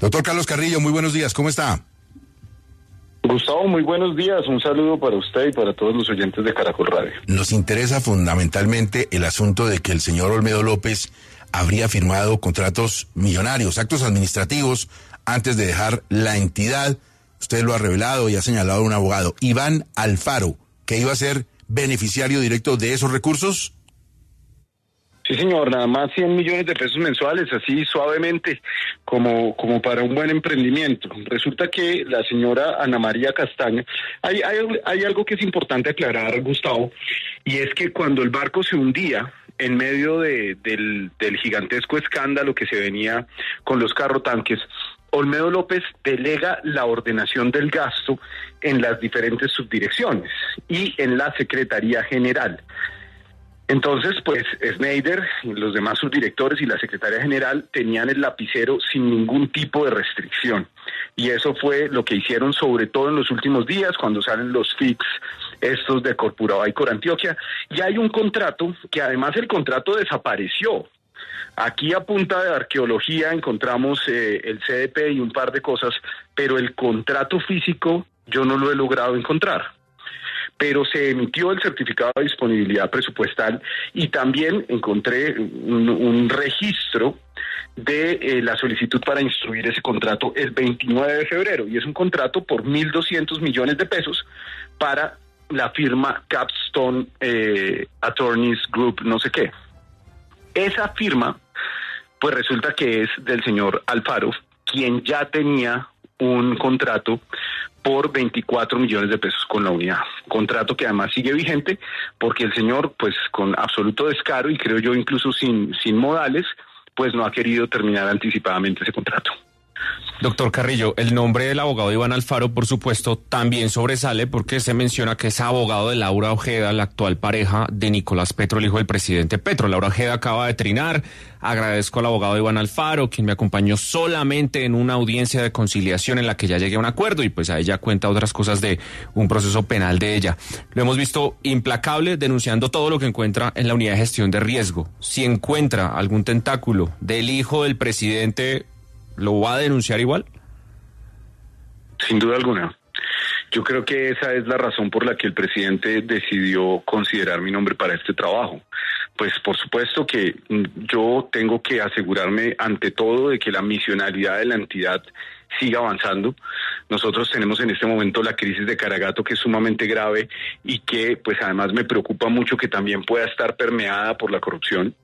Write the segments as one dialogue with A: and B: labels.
A: Doctor Carlos Carrillo, muy buenos días, ¿cómo está?
B: Gustavo, muy buenos días, un saludo para usted y para todos los oyentes de Caracol Radio.
A: Nos interesa fundamentalmente el asunto de que el señor Olmedo López habría firmado contratos millonarios, actos administrativos, antes de dejar la entidad. Usted lo ha revelado y ha señalado a un abogado, Iván Alfaro, que iba a ser beneficiario directo de esos recursos.
B: Sí, señor, nada más 100 millones de pesos mensuales, así suavemente, como para un buen emprendimiento. Resulta que la señora Ana María Castaño, hay algo que es importante aclarar, Gustavo, y es que cuando el barco se hundía, en medio del gigantesco escándalo que se venía con los carrotanques, Olmedo López delega la ordenación del gasto en las diferentes subdirecciones y en la Secretaría General. Entonces, pues, Schneider, los demás subdirectores y la secretaria general tenían el lapicero sin ningún tipo de restricción. Y eso fue lo que hicieron, sobre todo en los últimos días, cuando salen los FICs, estos de Corpuraba y Corantioquia. Y hay un contrato, que además el contrato desapareció. Aquí a punta de arqueología encontramos el CDP y un par de cosas, pero el contrato físico yo no lo he logrado encontrar. Pero se emitió el certificado de disponibilidad presupuestal y también encontré un registro de la solicitud para instruir ese contrato el 29 de febrero, y es un contrato por 1.200 millones de pesos para la firma Capstone Attorneys Group, no sé qué. Esa firma, pues resulta que es del señor Alfaro, quien ya tenía un contrato por 24 millones de pesos con la unidad. Contrato que además sigue vigente porque el señor, pues con absoluto descaro y creo yo incluso sin modales, pues no ha querido terminar anticipadamente ese contrato.
C: Doctor Carrillo, el nombre del abogado Iván Alfaro, por supuesto, también sobresale porque se menciona que es abogado de Laura Ojeda, la actual pareja de Nicolás Petro, el hijo del presidente Petro. Laura Ojeda acaba de trinar. Agradezco al abogado Iván Alfaro, quien me acompañó solamente en una audiencia de conciliación en la que ya llegué a un acuerdo y pues a ella cuenta otras cosas de un proceso penal de ella. Lo hemos visto implacable denunciando todo lo que encuentra en la unidad de gestión de riesgo. Si encuentra algún tentáculo del hijo del presidente, ¿lo va a denunciar igual?
B: Sin duda alguna. Yo creo que esa es la razón por la que el presidente decidió considerar mi nombre para este trabajo. Pues por supuesto que yo tengo que asegurarme ante todo de que la misionalidad de la entidad siga avanzando. Nosotros tenemos en este momento la crisis de Caragato, que es sumamente grave y que pues además me preocupa mucho que también pueda estar permeada por la corrupción.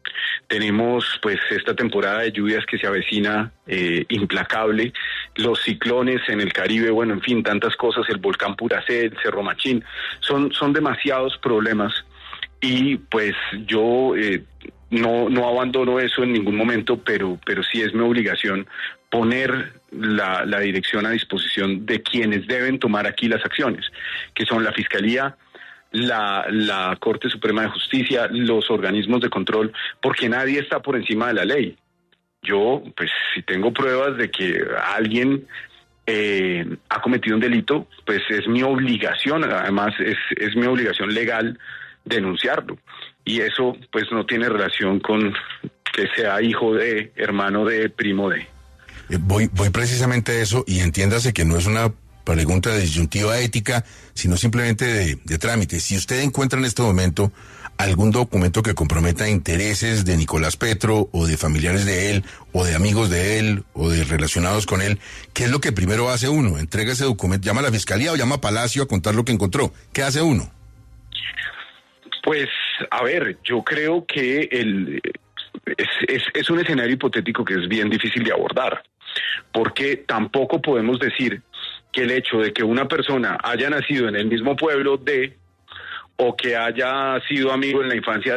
B: Tenemos pues esta temporada de lluvias que se avecina implacable, los ciclones en el Caribe, bueno, en fin, tantas cosas, el volcán Puracé, el Cerro Machín, son demasiados problemas y pues yo no abandono eso en ningún momento, pero sí es mi obligación poner la dirección a disposición de quienes deben tomar aquí las acciones, que son la Fiscalía, la Corte Suprema de Justicia, los organismos de control, porque nadie está por encima de la ley. Yo, pues, si tengo pruebas de que alguien ha cometido un delito, pues es mi obligación, además es mi obligación legal denunciarlo. Y eso, pues, no tiene relación con que sea hijo de, hermano de, primo de.
A: Voy precisamente a eso y entiéndase que no es una pregunta de disyuntiva ética, sino simplemente de trámite. Si usted encuentra en este momento algún documento que comprometa intereses de Nicolás Petro o de familiares de él o de amigos de él o de relacionados con él, ¿qué es lo que primero hace uno? ¿Entrega ese documento, llama a la fiscalía o llama a Palacio a contar lo que encontró? ¿Qué hace uno?
B: Pues, a ver, yo creo que es un escenario hipotético que es bien difícil de abordar, porque tampoco podemos decir que el hecho de que una persona haya nacido en el mismo pueblo o que haya sido amigo en la infancia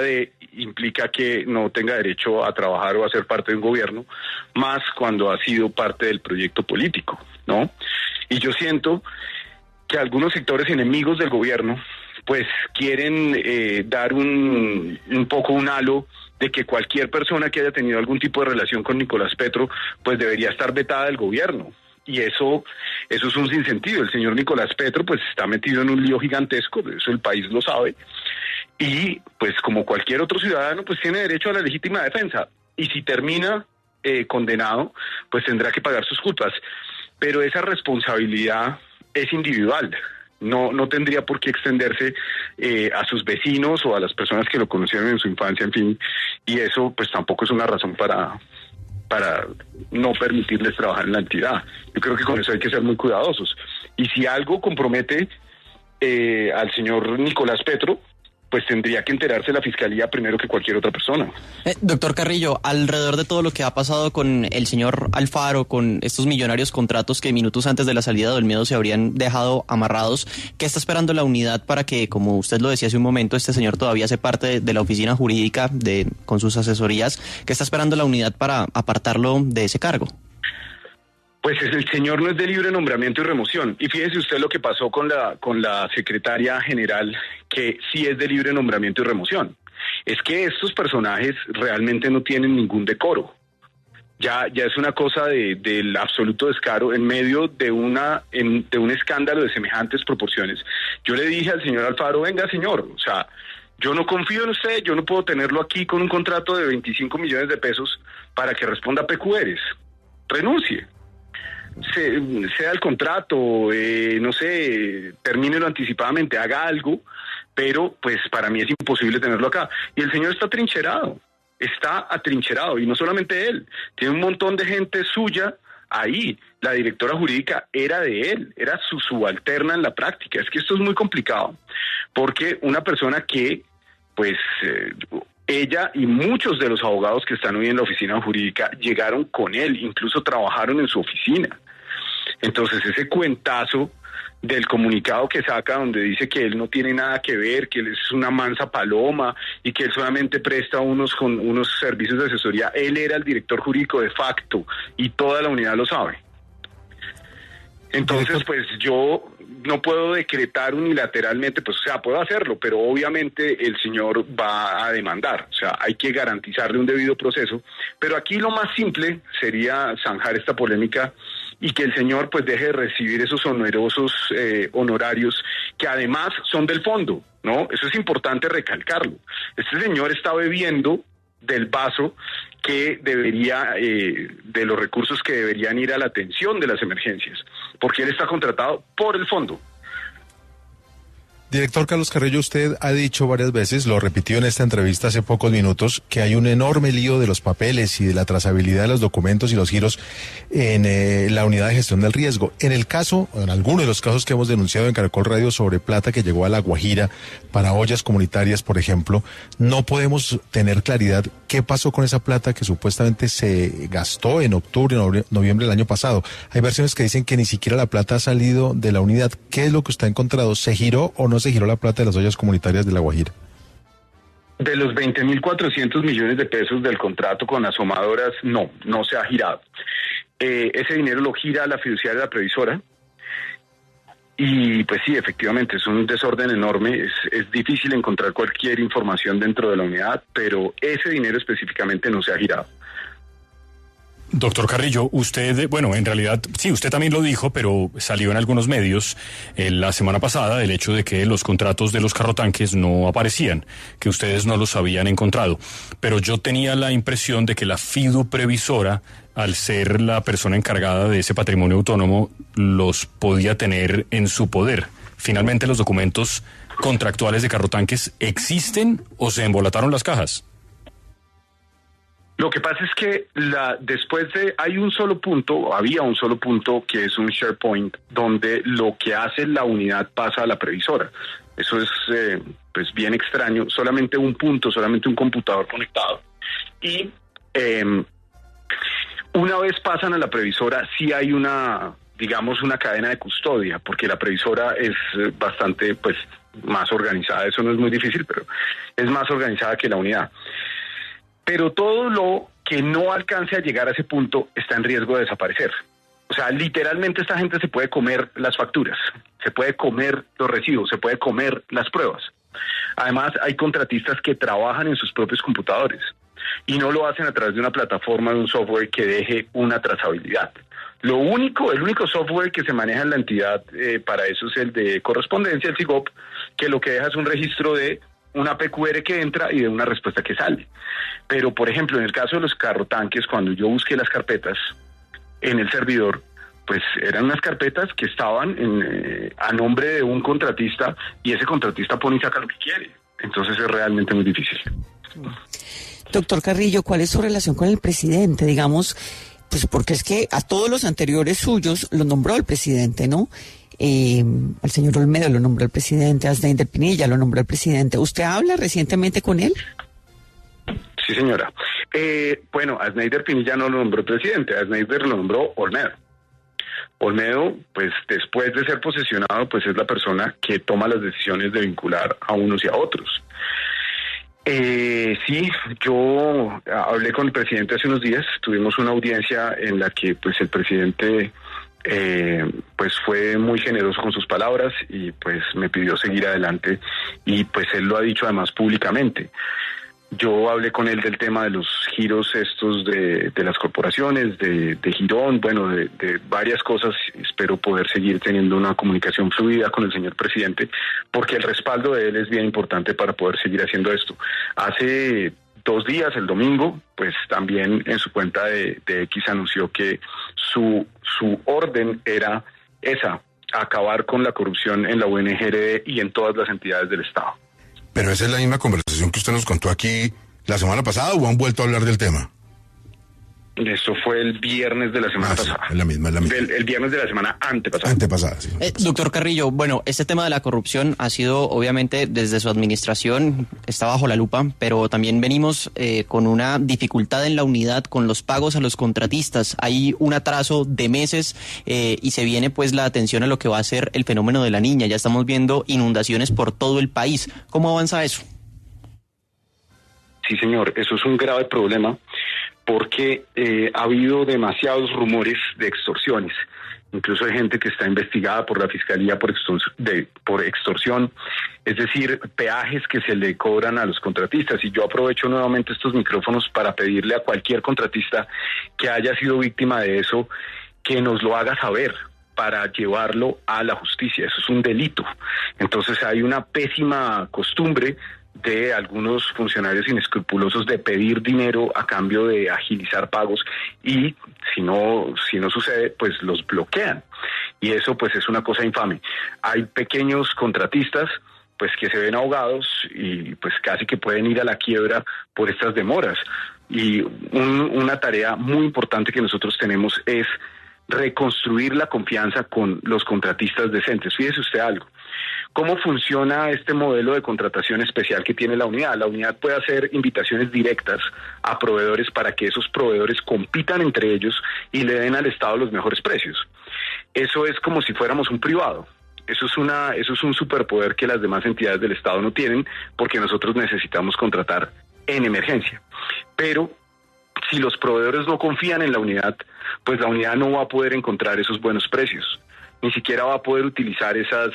B: implica que no tenga derecho a trabajar o a ser parte de un gobierno, más cuando ha sido parte del proyecto político, ¿no? Y yo siento que algunos sectores enemigos del gobierno pues quieren dar un poco un halo de que cualquier persona que haya tenido algún tipo de relación con Nicolás Petro pues debería estar vetada del gobierno. Y eso es un sinsentido. El señor Nicolás Petro pues está metido en un lío gigantesco, eso el país lo sabe, y pues como cualquier otro ciudadano pues tiene derecho a la legítima defensa. Y si termina condenado, pues tendrá que pagar sus culpas. Pero esa responsabilidad es individual. No tendría por qué extenderse a sus vecinos o a las personas que lo conocieron en su infancia, en fin, y eso pues tampoco es una razón para no permitirles trabajar en la entidad. Yo creo que con eso hay que ser muy cuidadosos. Y si algo compromete al señor Nicolás Petro, pues tendría que enterarse la Fiscalía primero que cualquier otra persona.
D: Doctor Carrillo, alrededor de todo lo que ha pasado con el señor Alfaro, con estos millonarios contratos que minutos antes de la salida de Olmedo se habrían dejado amarrados, ¿qué está esperando la unidad para que, como usted lo decía hace un momento, este señor todavía hace parte de la oficina jurídica con sus asesorías? ¿Qué está esperando la unidad para apartarlo de ese cargo?
B: Pues el señor no es de libre nombramiento y remoción. Y fíjese usted lo que pasó con la secretaria general, que sí es de libre nombramiento y remoción. Es que estos personajes realmente no tienen ningún decoro. Ya es una cosa del absoluto descaro en medio de un escándalo de semejantes proporciones. Yo le dije al señor Alfaro, venga señor, o sea, yo no confío en usted, yo no puedo tenerlo aquí con un contrato de 25 millones de pesos para que responda a PQRs. Renuncie. Sea el contrato, no sé, termínelo anticipadamente, haga algo, pero pues para mí es imposible tenerlo acá. Y el señor está atrincherado, y no solamente él, tiene un montón de gente suya ahí. La directora jurídica era de él, era su subalterna en la práctica. Es que esto es muy complicado, porque una persona que, pues... ella y muchos de los abogados que están hoy en la oficina jurídica llegaron con él, incluso trabajaron en su oficina. Entonces ese cuentazo del comunicado que saca donde dice que él no tiene nada que ver, que él es una mansa paloma y que él solamente presta unos servicios de asesoría, él era el director jurídico de facto y toda la unidad lo sabe. Entonces, pues yo no puedo decretar unilateralmente, pues o sea, puedo hacerlo, pero obviamente el señor va a demandar, o sea, hay que garantizarle un debido proceso, pero aquí lo más simple sería zanjar esta polémica y que el señor pues deje de recibir esos onerosos honorarios que además son del fondo, ¿no? Eso es importante recalcarlo. Este señor está bebiendo del vaso que debería, de los recursos que deberían ir a la atención de las emergencias, porque él está contratado por el fondo.
E: Director Carlos Carrillo, usted ha dicho varias veces, lo repitió en esta entrevista hace pocos minutos, que hay un enorme lío de los papeles y de la trazabilidad de los documentos y los giros en la unidad de gestión del riesgo. En el caso, en algunos de los casos que hemos denunciado en Caracol Radio sobre plata que llegó a La Guajira para ollas comunitarias, por ejemplo, no podemos tener claridad qué pasó con esa plata que supuestamente se gastó en octubre, noviembre del año pasado. Hay versiones que dicen que ni siquiera la plata ha salido de la unidad. ¿Qué es lo que usted ha encontrado? ¿Se giró o no se giró la plata de las ollas comunitarias de La Guajira?
B: De los 20.400 millones de pesos del contrato con asomadoras, no se ha girado. Ese dinero lo gira la fiduciaria, la previsora. Y pues sí, efectivamente, es un desorden enorme, es difícil encontrar cualquier información dentro de la unidad, pero ese dinero específicamente no se ha girado.
F: Doctor Carrillo, usted, bueno, en realidad, sí, usted también lo dijo, pero salió en algunos medios la semana pasada el hecho de que los contratos de los carrotanques no aparecían, que ustedes no los habían encontrado. Pero yo tenía la impresión de que la fidu previsora, al ser la persona encargada de ese patrimonio autónomo, los podía tener en su poder. Finalmente, ¿los documentos contractuales de carrotanques existen o se embolataron las cajas?
B: Lo que pasa es que había un solo punto que es un SharePoint, donde lo que hace la unidad pasa a la previsora. Eso es pues bien extraño, solamente un punto, solamente un computador conectado. Y una vez pasan a la previsora, sí hay una cadena de custodia, porque la previsora es bastante pues más organizada. Eso no es muy difícil, pero es más organizada que la unidad. Pero todo lo que no alcance a llegar a ese punto está en riesgo de desaparecer. O sea, literalmente esta gente se puede comer las facturas, se puede comer los recibos, se puede comer las pruebas. Además, hay contratistas que trabajan en sus propios computadores y no lo hacen a través de una plataforma, de un software que deje una trazabilidad. El único software que se maneja en la entidad para eso es el de correspondencia, el SIGOP, que lo que deja es un registro de una PQR que entra y de una respuesta que sale. Pero, por ejemplo, en el caso de los carrotanques, cuando yo busqué las carpetas en el servidor, pues eran unas carpetas que estaban a nombre de un contratista y ese contratista pone y saca lo que quiere. Entonces es realmente muy difícil.
G: Doctor Carrillo, ¿cuál es su relación con el presidente? Digamos, pues porque es que a todos los anteriores suyos lo nombró el presidente, ¿no? Al señor Olmedo lo nombró el presidente, a Asneider Pinilla lo nombró el presidente. ¿Usted habla recientemente con él?
B: Sí, señora. Bueno, a Asneider Pinilla no lo nombró presidente, a Asneider lo nombró Olmedo. Olmedo, pues después de ser posesionado, pues es la persona que toma las decisiones de vincular a unos y a otros. Sí, yo hablé con el presidente hace unos días, tuvimos una audiencia en la que pues el presidente pues fue muy generoso con sus palabras y pues me pidió seguir adelante y pues él lo ha dicho además públicamente. Yo hablé con él del tema de los giros estos de las corporaciones, de Girón, bueno, de varias cosas. Espero poder seguir teniendo una comunicación fluida con el señor presidente, porque el respaldo de él es bien importante para poder seguir haciendo esto. Hace 2 días, el domingo, pues también en su cuenta de X anunció que su orden era esa, acabar con la corrupción en la UNGRD y en todas las entidades del Estado.
A: Pero esa es la misma conversación que usted nos contó aquí la semana pasada, ¿o han vuelto a hablar del tema?
B: Eso fue el viernes de la semana pasada.
A: Es la misma.
B: El viernes de la semana antepasada.
A: Antepasada, sí.
D: Doctor Carrillo, bueno, este tema de la corrupción ha sido, obviamente, desde su administración, está bajo la lupa, pero también venimos con una dificultad en la unidad con los pagos a los contratistas. Hay un atraso de meses y se viene pues la atención a lo que va a ser el fenómeno de la Niña. Ya estamos viendo inundaciones por todo el país. ¿Cómo avanza eso?
B: Sí, señor, eso es un grave problema porque ha habido demasiados rumores de extorsiones. Incluso hay gente que está investigada por la Fiscalía por extorsión, es decir, peajes que se le cobran a los contratistas. Y yo aprovecho nuevamente estos micrófonos para pedirle a cualquier contratista que haya sido víctima de eso, que nos lo haga saber para llevarlo a la justicia. Eso es un delito. Entonces hay una pésima costumbre de algunos funcionarios inescrupulosos de pedir dinero a cambio de agilizar pagos y si no sucede, pues los bloquean. Y eso pues es una cosa infame. Hay pequeños contratistas pues que se ven ahogados y pues casi que pueden ir a la quiebra por estas demoras. Y una tarea muy importante que nosotros tenemos es reconstruir la confianza con los contratistas decentes. Fíjese usted algo. ¿Cómo funciona este modelo de contratación especial que tiene la unidad? La unidad puede hacer invitaciones directas a proveedores para que esos proveedores compitan entre ellos y le den al Estado los mejores precios. Eso es como si fuéramos un privado. Eso es un superpoder que las demás entidades del Estado no tienen porque nosotros necesitamos contratar en emergencia. Pero si los proveedores no confían en la unidad, pues la unidad no va a poder encontrar esos buenos precios. Ni siquiera va a poder utilizar esas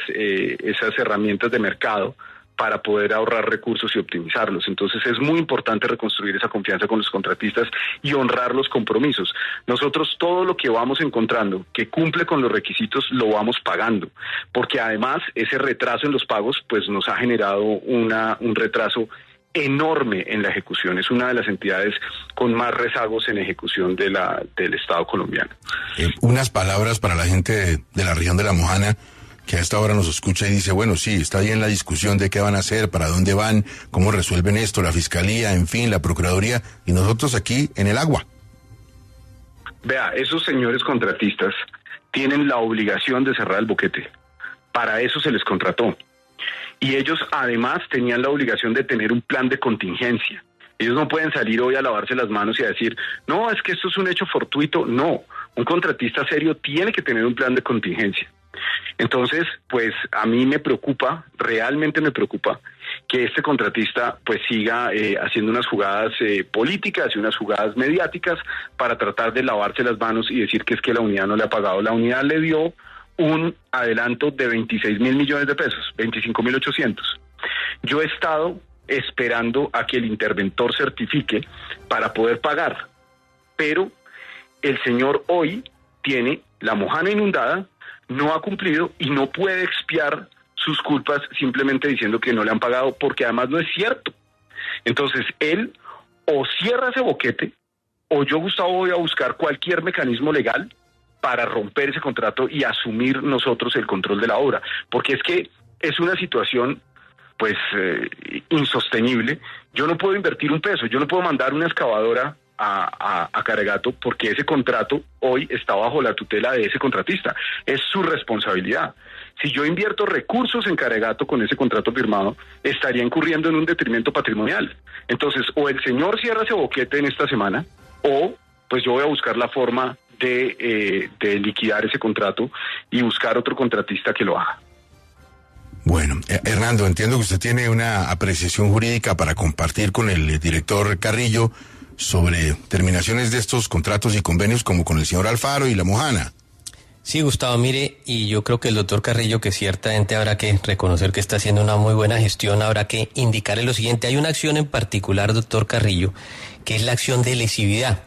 B: herramientas de mercado para poder ahorrar recursos y optimizarlos. Entonces es muy importante reconstruir esa confianza con los contratistas y honrar los compromisos. Nosotros todo lo que vamos encontrando que cumple con los requisitos lo vamos pagando, porque además ese retraso en los pagos pues nos ha generado un retraso enorme en la ejecución. Es una de las entidades con más rezagos en ejecución del Estado colombiano.
A: Unas palabras para la gente de la región de La Mojana que a esta hora nos escucha y dice, bueno, sí, está bien la discusión de qué van a hacer, para dónde van, cómo resuelven esto, la Fiscalía, en fin, la Procuraduría, y nosotros aquí en el agua.
B: Vea, esos señores contratistas tienen la obligación de cerrar el boquete. Para eso se les contrató. Y ellos además tenían la obligación de tener un plan de contingencia. Ellos no pueden salir hoy a lavarse las manos y a decir, no, es que esto es un hecho fortuito. No, un contratista serio tiene que tener un plan de contingencia. Entonces, pues a mí me preocupa, realmente me preocupa, que este contratista pues siga haciendo unas jugadas políticas y unas jugadas mediáticas para tratar de lavarse las manos y decir que es que la unidad no le ha pagado. La unidad le dio un adelanto de 26.000 millones de pesos, 25.800. Yo he estado esperando a que el interventor certifique para poder pagar, pero el señor hoy tiene La Mojana inundada, no ha cumplido y no puede expiar sus culpas simplemente diciendo que no le han pagado, porque además no es cierto. Entonces, él o cierra ese boquete, o yo, Gustavo, voy a buscar cualquier mecanismo legal para romper ese contrato y asumir nosotros el control de la obra, porque es que es una situación pues insostenible. Yo no puedo invertir un peso, yo no puedo mandar una excavadora a Caregato, porque ese contrato hoy está bajo la tutela de ese contratista, es su responsabilidad. Si yo invierto recursos en Caregato con ese contrato firmado, estaría incurriendo en un detrimento patrimonial. Entonces, o el señor cierra ese boquete en esta semana, o pues yo voy a buscar la forma de liquidar ese contrato y buscar otro contratista que lo haga.
A: Bueno, Hernando, entiendo que usted tiene una apreciación jurídica para compartir con el director Carrillo sobre terminaciones de estos contratos y convenios como con el señor Alfaro y la Mojana.
H: Sí, Gustavo, mire, y yo creo que el doctor Carrillo, que ciertamente habrá que reconocer que está haciendo una muy buena gestión, habrá que indicarle lo siguiente. Hay una acción en particular, doctor Carrillo, que es la acción de lesividad.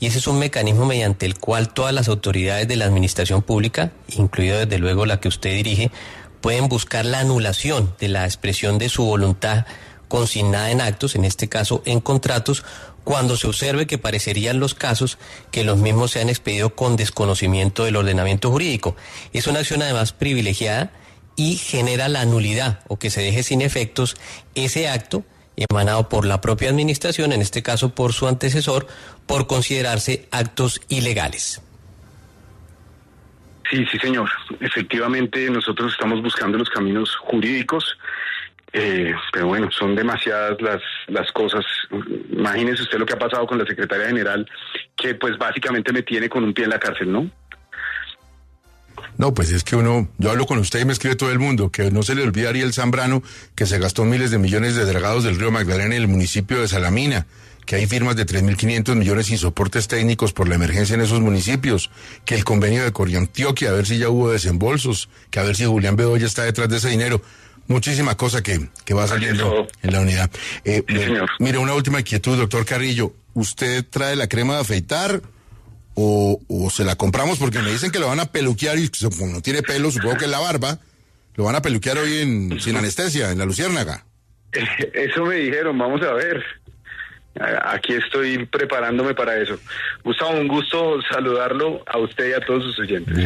H: Y ese es un mecanismo mediante el cual todas las autoridades de la administración pública, incluido desde luego la que usted dirige, pueden buscar la anulación de la expresión de su voluntad consignada en actos, en este caso en contratos, cuando se observe que parecerían los casos que los mismos se han expedido con desconocimiento del ordenamiento jurídico. Es una acción además privilegiada y genera la nulidad o que se deje sin efectos ese acto emanado por la propia administración, en este caso por su antecesor, por considerarse actos ilegales.
B: Sí, señor. Efectivamente, nosotros estamos buscando los caminos jurídicos, pero bueno, son demasiadas las cosas. Imagínese usted lo que ha pasado con la secretaria general, que pues básicamente me tiene con un pie en la cárcel, ¿no?
A: No, pues es que yo hablo con usted y me escribe todo el mundo, que no se le olvide a Ariel Zambrano, que se gastó miles de millones de dragados del río Magdalena en el municipio de Salamina, que hay firmas de 3.500 millones sin soportes técnicos por la emergencia en esos municipios, que el convenio de Corriantioquia, a ver si ya hubo desembolsos, que a ver si Julián Bedoya está detrás de ese dinero. Muchísima cosa que va saliendo en la unidad.
B: Sí, señor.
A: Mire, una última inquietud, doctor Carrillo. ¿Usted trae la crema de afeitar o se la compramos? Porque me dicen que lo van a peluquear y como no tiene pelo, supongo que es la barba, lo van a peluquear hoy sin anestesia, en la Luciérnaga.
B: Eso me dijeron, vamos a ver. Aquí estoy preparándome para eso. Gustavo, un gusto saludarlo a usted y a todos sus oyentes.